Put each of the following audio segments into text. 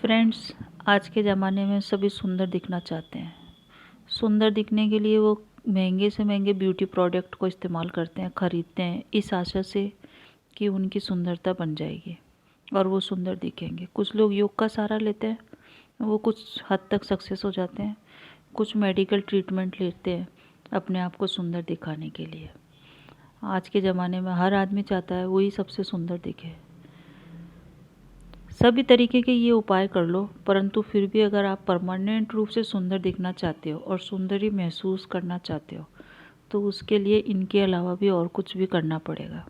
Friends, आज के ज़माने में सभी सुंदर दिखना चाहते हैं। सुंदर दिखने के लिए वो महंगे से महंगे ब्यूटी प्रोडक्ट को इस्तेमाल करते हैं, ख़रीदते हैं इस आशा से कि उनकी सुंदरता बन जाएगी और वो सुंदर दिखेंगे। कुछ लोग योग का सहारा लेते हैं, वो कुछ हद तक सक्सेस हो जाते हैं। कुछ मेडिकल ट्रीटमेंट लेते हैं अपने आप को सुंदर दिखाने के लिए। आज के ज़माने में हर आदमी चाहता है वही सबसे सुंदर दिखे। सभी तरीके के ये उपाय कर लो, परंतु फिर भी अगर आप परमानेंट रूप से सुंदर दिखना चाहते हो और सुंदर ही महसूस करना चाहते हो तो उसके लिए इनके अलावा भी और कुछ भी करना पड़ेगा।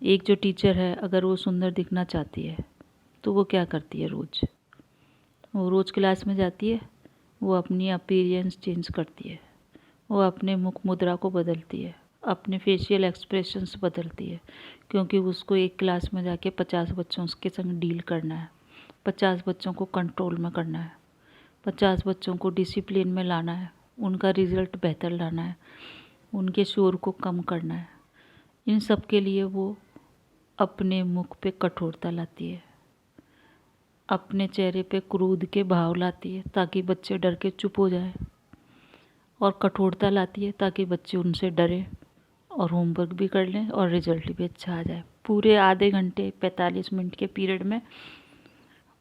एक जो टीचर है, अगर वो सुंदर दिखना चाहती है तो वो क्या करती है? वो रोज़ क्लास में जाती है, वो अपनी अपीयरेंस चेंज करती है, वो अपने मुख मुद्रा को बदलती है, अपने फेशियल एक्सप्रेशंस बदलती है, क्योंकि उसको एक क्लास में जाके 50 बच्चों के संग डील करना है, 50 बच्चों को कंट्रोल में करना है, 50 बच्चों को डिसिप्लिन में लाना है, उनका रिज़ल्ट बेहतर लाना है, उनके शोर को कम करना है। इन सब के लिए वो अपने मुख पे कठोरता लाती है, अपने चेहरे पे क्रोध के भाव लाती है ताकि बच्चे डर के चुप हो जाएं, और कठोरता लाती है ताकि बच्चे उनसे डरें और होमवर्क भी कर लें और रिजल्ट भी अच्छा आ जाए। पूरे आधे घंटे 45 मिनट के पीरियड में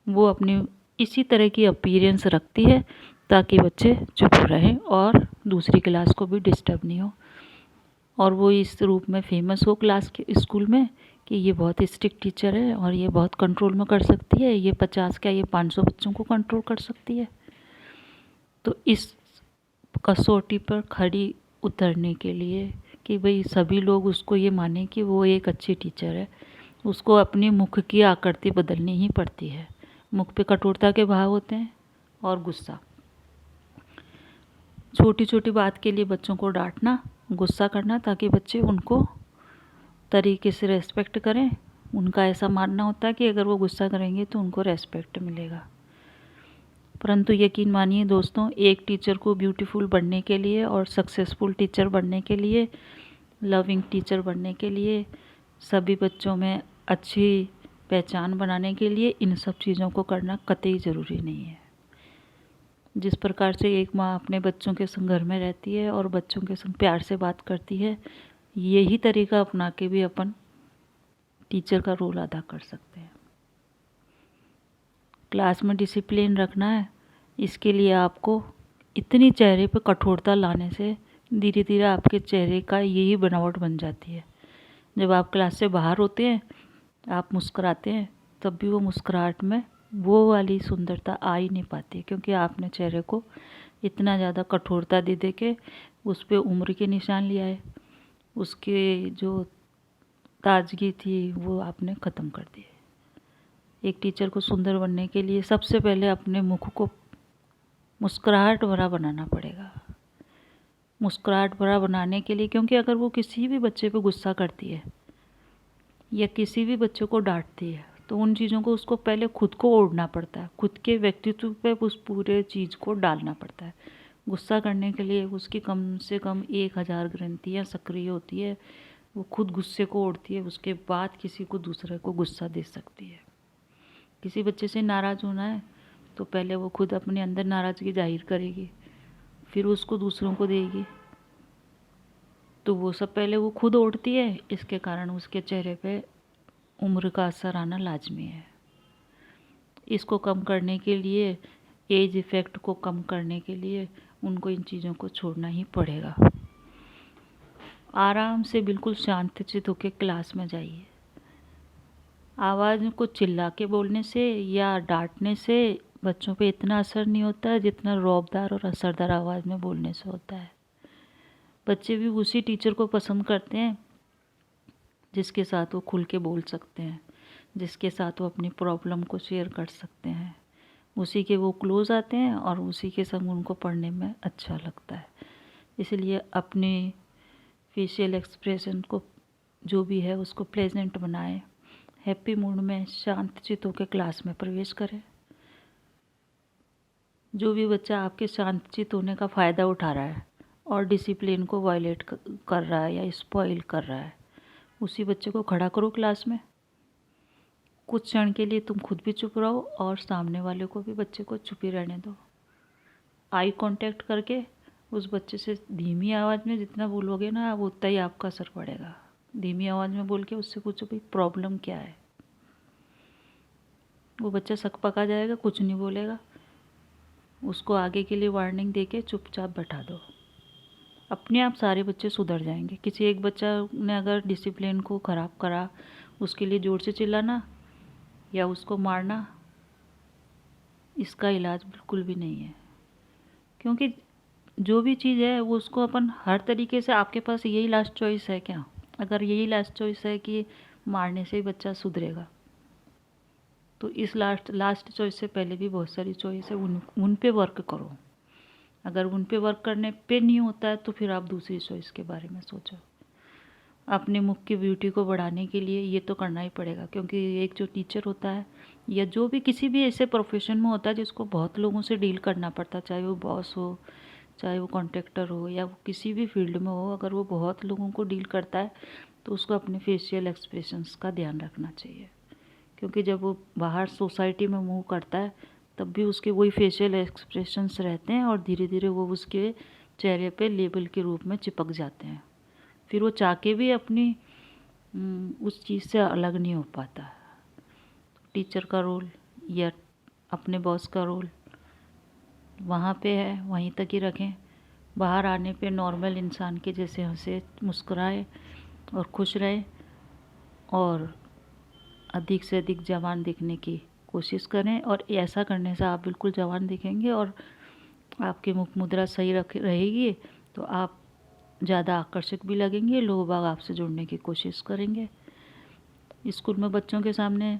वो अपनी इसी तरह की अपीयरेंस रखती है ताकि बच्चे चुप रहें और दूसरी क्लास को भी डिस्टर्ब नहीं हो, और वो इस रूप में फेमस हो क्लास के स्कूल में कि ये बहुत स्ट्रिक्ट टीचर है और ये बहुत कंट्रोल में कर सकती है, ये 50 क्या ये 500 बच्चों को कंट्रोल कर सकती है। तो इस कसौटी पर खड़ी उतरने के लिए कि भाई सभी लोग उसको ये माने कि वो एक अच्छी टीचर है, उसको अपनी मुख की आकृति बदलनी ही पड़ती है। मुख पे कठोरता के भाव होते हैं और गुस्सा। छोटी छोटी बात के लिए बच्चों को डांटना, गुस्सा करना ताकि बच्चे उनको तरीके से रेस्पेक्ट करें। उनका ऐसा मानना होता है कि अगर वो गुस्सा करेंगे तो उनको रेस्पेक्ट मिलेगा। परंतु यकीन मानिए दोस्तों, एक टीचर को ब्यूटीफुल बनने के लिए और सक्सेसफुल टीचर बनने के लिए, लविंग टीचर बनने के लिए, सभी बच्चों में अच्छी पहचान बनाने के लिए इन सब चीज़ों को करना कतई ज़रूरी नहीं है। जिस प्रकार से एक माँ अपने बच्चों के संग घर में रहती है और बच्चों के संग प्यार से बात करती है, यही तरीका अपना के भी अपन टीचर का रोल अदा कर सकते हैं। क्लास में डिसिप्लिन रखना है, इसके लिए आपको इतनी चेहरे पे कठोरता लाने से धीरे धीरे आपके चेहरे का यही बनावट बन जाती है। जब आप क्लास से बाहर होते हैं, आप मुस्कुराते हैं, तब भी वो मुस्कुराहट में वो वाली सुंदरता आ ही नहीं पाती, क्योंकि आपने चेहरे को इतना ज़्यादा कठोरता दे दे के उस पर उम्र के निशान लिया है, उसके जो ताजगी थी वो आपने ख़त्म कर दी है। एक टीचर को सुंदर बनने के लिए सबसे पहले अपने मुख को मुस्कुराहट भरा बनाना पड़ेगा। मुस्कुराहट भरा बनाने के लिए, क्योंकि अगर वो किसी भी बच्चे पे गुस्सा करती है या किसी भी बच्चे को डांटती है तो उन चीज़ों को उसको पहले खुद को ओढ़ना पड़ता है, खुद के व्यक्तित्व पे उस पूरे चीज़ को डालना पड़ता है। गुस्सा करने के लिए उसकी कम से कम 1000 ग्रंथियाँ सक्रिय होती है, वो खुद गुस्से को ओढ़ती है, उसके बाद किसी को दूसरे को गुस्सा दे सकती है। किसी बच्चे से नाराज़ होना है तो पहले वो खुद अपने अंदर नाराज़गी जाहिर करेगी, फिर उसको दूसरों को देगी। तो वो सब पहले वो खुद ओढ़ती है, इसके कारण उसके चेहरे पे उम्र का असर आना लाजमी है। इसको कम करने के लिए, एज इफ़ेक्ट को कम करने के लिए उनको इन चीज़ों को छोड़ना ही पड़ेगा। आराम से बिल्कुल शांतचित्त होकर क्लास में जाइए। आवाज़ को चिल्ला के बोलने से या डांटने से बच्चों पे इतना असर नहीं होता है जितना रौबदार और असरदार आवाज़ में बोलने से होता है। बच्चे भी उसी टीचर को पसंद करते हैं जिसके साथ वो खुल के बोल सकते हैं, जिसके साथ वो अपनी प्रॉब्लम को शेयर कर सकते हैं। उसी के वो क्लोज आते हैं और उसी के संग उनको पढ़ने में अच्छा लगता है। इसलिए अपने फेशियल एक्सप्रेशन को जो भी है उसको प्लेजेंट बनाएं, हैप्पी मूड में शांत चित्त होकर क्लास में प्रवेश करें। जो भी बच्चा आपके शांत चित्त होने का फ़ायदा उठा रहा है और डिसिप्लिन को वायलेट कर रहा है या स्पॉइल कर रहा है, उसी बच्चे को खड़ा करो क्लास में कुछ क्षण के लिए तुम खुद भी चुप रहो और सामने वाले को भी, बच्चे को, चुप ही रहने दो। आई कांटेक्ट करके उस बच्चे से धीमी आवाज़ में जितना बोलोगे ना, वो उतना ही आपका असर पड़ेगा। धीमी आवाज़ में बोल के उससे पूछो भाई प्रॉब्लम क्या है। वो बच्चा सकपका जाएगा, कुछ नहीं बोलेगा। उसको आगे के लिए वार्निंग देके चुपचाप बैठा दो। अपने आप सारे बच्चे सुधर जाएंगे। किसी एक बच्चा ने अगर डिसिप्लिन को ख़राब करा, उसके लिए ज़ोर से चिल्लाना या उसको मारना, इसका इलाज बिल्कुल भी नहीं है। क्योंकि जो भी चीज़ है वो उसको अपन हर तरीके से, आपके पास यही लास्ट चॉइस है क्या? अगर यही लास्ट चॉइस है कि मारने से ही बच्चा सुधरेगा, तो इस लास्ट चॉइस से पहले भी बहुत सारी चॉइस है, उन पे वर्क करो। अगर उन पे वर्क करने पे नहीं होता है तो फिर आप दूसरी चॉइस के बारे में सोचो। अपने मुख की ब्यूटी को बढ़ाने के लिए ये तो करना ही पड़ेगा, क्योंकि एक जो टीचर होता है या जो भी किसी भी ऐसे प्रोफेशन में होता है जिसको बहुत लोगों से डील करना पड़ता है, चाहे वो बॉस हो, चाहे वो कॉन्ट्रैक्टर हो, या वो किसी भी फील्ड में हो, अगर वो बहुत लोगों को डील करता है तो उसको अपने फेशियल एक्सप्रेशंस का ध्यान रखना चाहिए। क्योंकि जब वो बाहर सोसाइटी में मूव करता है तब भी उसके वही फेशियल एक्सप्रेशंस रहते हैं और धीरे धीरे वो उसके चेहरे पे लेबल के रूप में चिपक जाते हैं। फिर वो चाह के भी अपनी उस चीज़ से अलग नहीं हो पाता। टीचर का रोल या अपने बॉस का रोल वहाँ पे है, वहीं तक ही रखें। बाहर आने पे नॉर्मल इंसान के जैसे हंसे, मुस्कुराए और खुश रहे, और अधिक से अधिक जवान दिखने की कोशिश करें। और ऐसा करने से आप बिल्कुल जवान दिखेंगे और आपकी मुख मुद्रा सही रहेगी तो आप ज़्यादा आकर्षक भी लगेंगे, लोग बाग आपसे जुड़ने की कोशिश करेंगे। स्कूल में बच्चों के सामने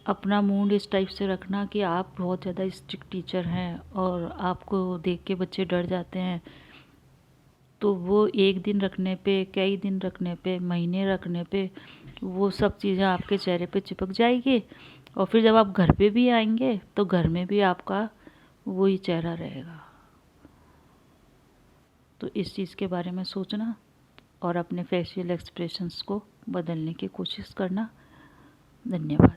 अपना मूड इस टाइप से रखना कि आप बहुत ज़्यादा स्ट्रिक्ट टीचर हैं और आपको देख के बच्चे डर जाते हैं, तो वो एक दिन रखने पे, कई दिन रखने पे, महीने रखने पे वो सब चीज़ें आपके चेहरे पे चिपक जाएगी। और फिर जब आप घर पे भी आएंगे तो घर में भी आपका वही चेहरा रहेगा। तो इस चीज़ के बारे में सोचना और अपने फेशियल एक्सप्रेशंस को बदलने की कोशिश करना। धन्यवाद।